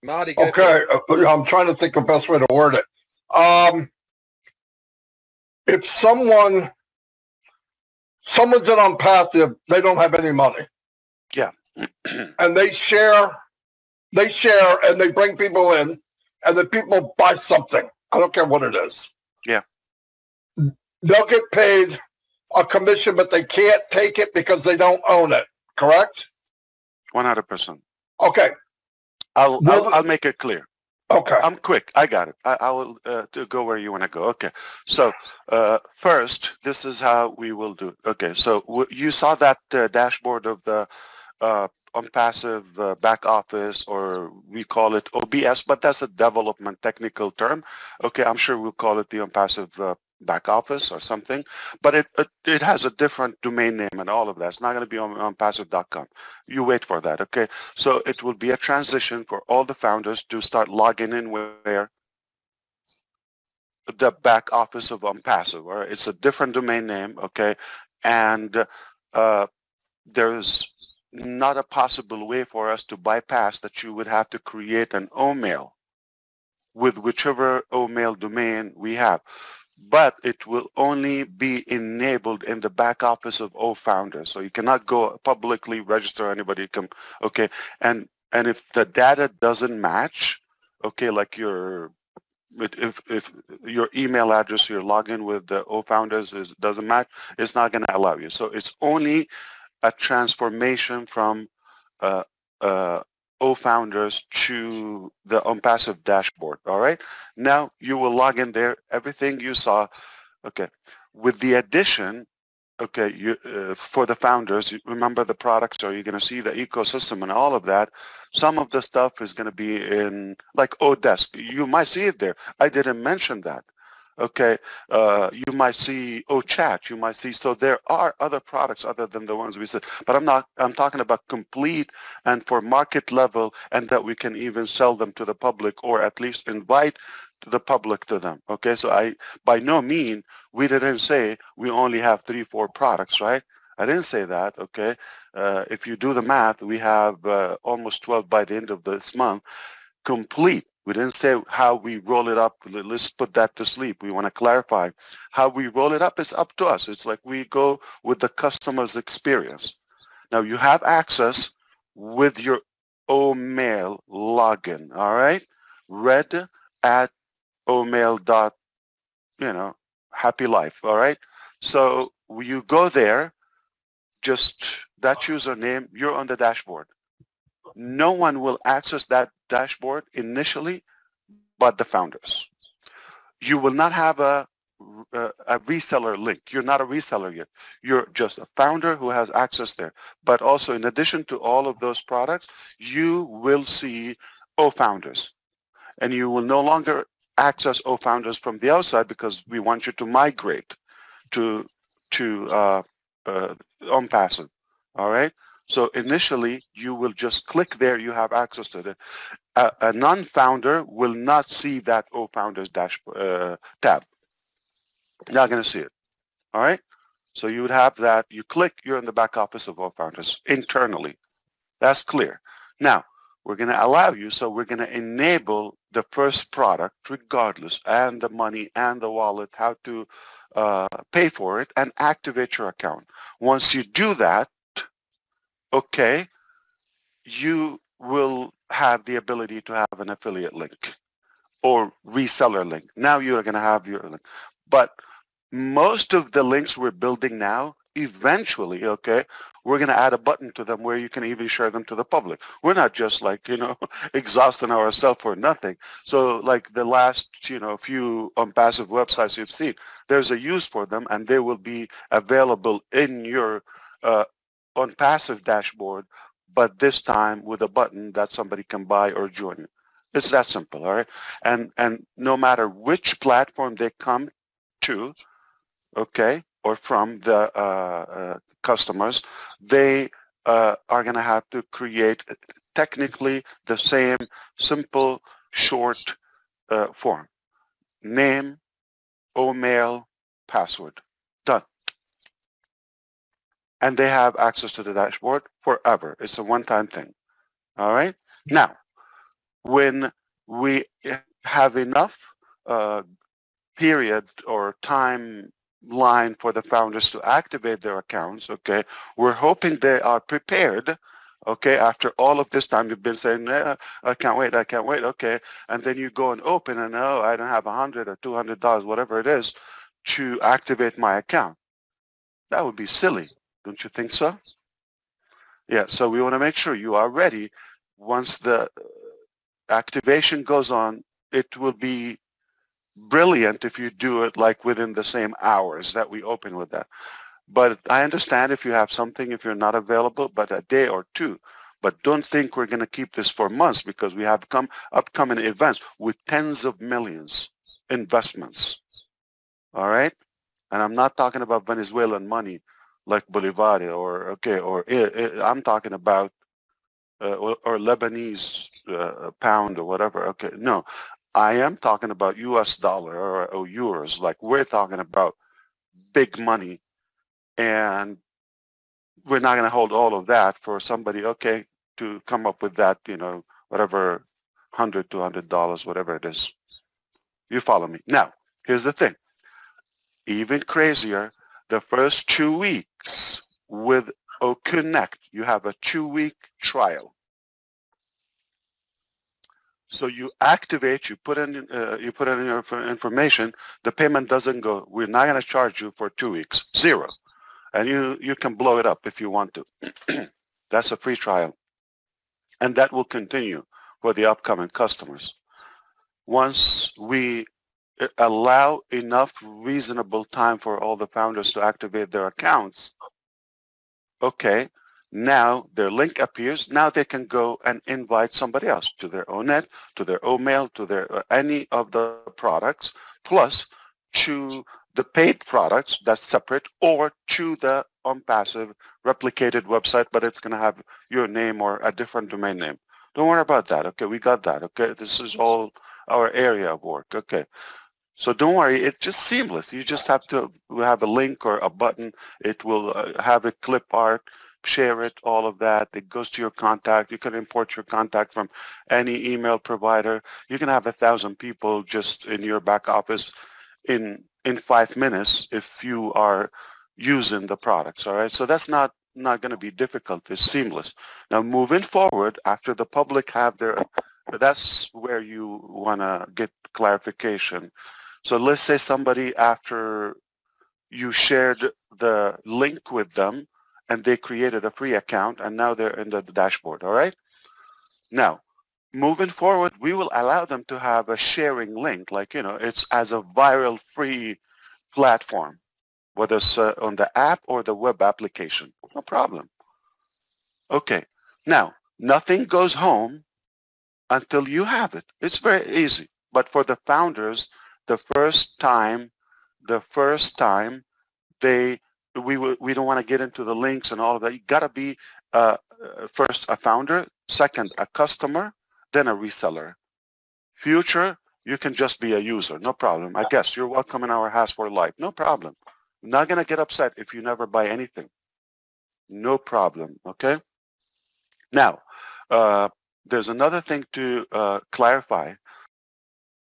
Marty, go Okay, I'm trying to think of the best way to word it. If someone's in ONPASSIVE, they don't have any money. Yeah. And they share and they bring people in, and the people buy something. I don't care what it is. Yeah. They'll get paid a commission, but they can't take it because they don't own it. Correct? 100%. Okay. I'll make it clear. Okay. I'm quick. I got it. I will go where you want to go. Okay. So first, this is how we will do it. Okay. So you saw that dashboard of the ONPASSIVE back office, or we call it OBS, but that's a development technical term. Okay. I'm sure we'll call it the ONPASSIVE back office or something, but it has a different domain name and all of that. It's not going to be on ONPASSIVE.com. You wait for that, okay? So it will be a transition for all the founders to start logging in where the back office of ONPASSIVE, or it's a different domain name, okay? And there's not a possible way for us to bypass that. You would have to create an OMail with whichever OMail domain we have. But it will only be enabled in the back office of all founders. So you cannot go publicly register anybody. Okay, and if the data doesn't match, okay, like if your email address, your login with the all founders doesn't match, it's not going to allow you. So it's only a transformation from all founders to the ONPASSIVE dashboard. All right. Now you will log in there. Everything you saw. Okay. With the addition, okay, for the founders, remember the products, or you're going to see the ecosystem and all of that. Some of the stuff is going to be in like Odesk. You might see it there. I didn't mention that. Okay, you might see chat, you might see, so there are other products other than the ones we said, but I'm talking about complete and for market level, and that we can even sell them to the public, or at least invite the public to them. Okay, so by no mean, we didn't say we only have 3-4 products, right? I didn't say that, okay? If you do the math, we have almost 12 by the end of this month, complete. We didn't say how we roll it up. Let's put that to sleep. We want to clarify how we roll it up. It's up to us. It's like we go with the customer's experience. Now you have access with your OMail login. All right, red at OMail dot, happy life. All right, so you go there, just that username, you're on the dashboard. No one will access that dashboard initially but the founders. You will not have a reseller link. You're not a reseller yet. You're just a founder who has access there. But also, in addition to all of those products, you will see founders. And you will no longer access founders from the outside, because we want you to migrate to ONPASSIVE. All right? So initially, you will just click there. You have access to it. A non-founder will not see that founders tab. Not going to see it. All right? So you would have that. You click, you're in the back office of founders internally. That's clear. Now, we're going to allow you, so we're going to enable the first product regardless, and the money and the wallet, how to pay for it and activate your account. Once you do that, okay, you will have the ability to have an affiliate link or reseller link. Now you're going to have your link. But most of the links we're building now, eventually, okay, we're going to add a button to them where you can even share them to the public. We're not just like, exhausting ourselves for nothing. So like the last, few ONPASSIVE websites you've seen, there's a use for them, and they will be available in your ONPASSIVE dashboard, but this time with a button that somebody can buy or join. It's that simple, all right? And no matter which platform they come to, okay, or from the customers, they are going to have to create technically the same simple, short form. Name, OMail, password. Done. And they have access to the dashboard forever. It's a one-time thing. All right? Now, when we have enough period or timeline for the founders to activate their accounts, okay, we're hoping they are prepared, okay, after all of this time you've been saying, I can't wait, okay, and then you go and open and, oh, I don't have $100 or $200, whatever it is, to activate my account. That would be silly, don't you think so? Yeah, so we want to make sure you are ready. Once the activation goes on, it will be brilliant if you do it like within the same hours that we open with that. But I understand if you have something, if you're not available, but a day or two. But don't think we're going to keep this for months, because we have upcoming events with tens of millions investments. All right? And I'm not talking about Venezuelan money like Bolivar or, okay, or I'm talking about or Lebanese pound or whatever. Okay, no, I am talking about US dollar or euros. Like, we're talking about big money, and we're not going to hold all of that for somebody, okay, to come up with that, you know, whatever, $100, $200, whatever it is. You follow me? Now, here's the thing. Even crazier, the first 2 weeks with Connect, you have a 2-week trial. So you activate, you put in your information, the payment doesn't go. We're not going to charge you for 2 weeks, zero. And you can blow it up if you want to. That's a free trial. And that will continue for the upcoming customers. Once we allow enough reasonable time for all the founders to activate their accounts, okay, now their link appears. Now they can go and invite somebody else to their ONET, to their OMail, to their any of the products, plus to the paid products, that's separate, or to the ONPASSIVE replicated website, but it's going to have your name or a different domain name. Don't worry about that. Okay, we got that. Okay, this is all our area of work. Okay. So don't worry, it's just seamless. You just have to have a link or a button. It will have a clip art, share it, all of that. It goes to your contact. You can import your contact from any email provider. You can have 1,000 people just in your back office in 5 minutes if you are using the products, all right? So that's not going to be difficult. It's seamless. Now, moving forward, after the public have their, that's where you want to get clarification. So let's say somebody, after you shared the link with them and they created a free account and now they're in the dashboard, all right? Now, moving forward, we will allow them to have a sharing link, like, you know, it's as a viral free platform, whether it's on the app or the web application, no problem. Okay, now, nothing goes home until you have it. It's very easy. But for the founders, the first time we don't want to get into the links and all of that. You got to be first a founder, second a customer, then a reseller. Future, you can just be a user, no problem. I guess you're welcome in our house for life, no problem. I'm not going to get upset if you never buy anything. No problem, okay? Now, there's another thing to clarify.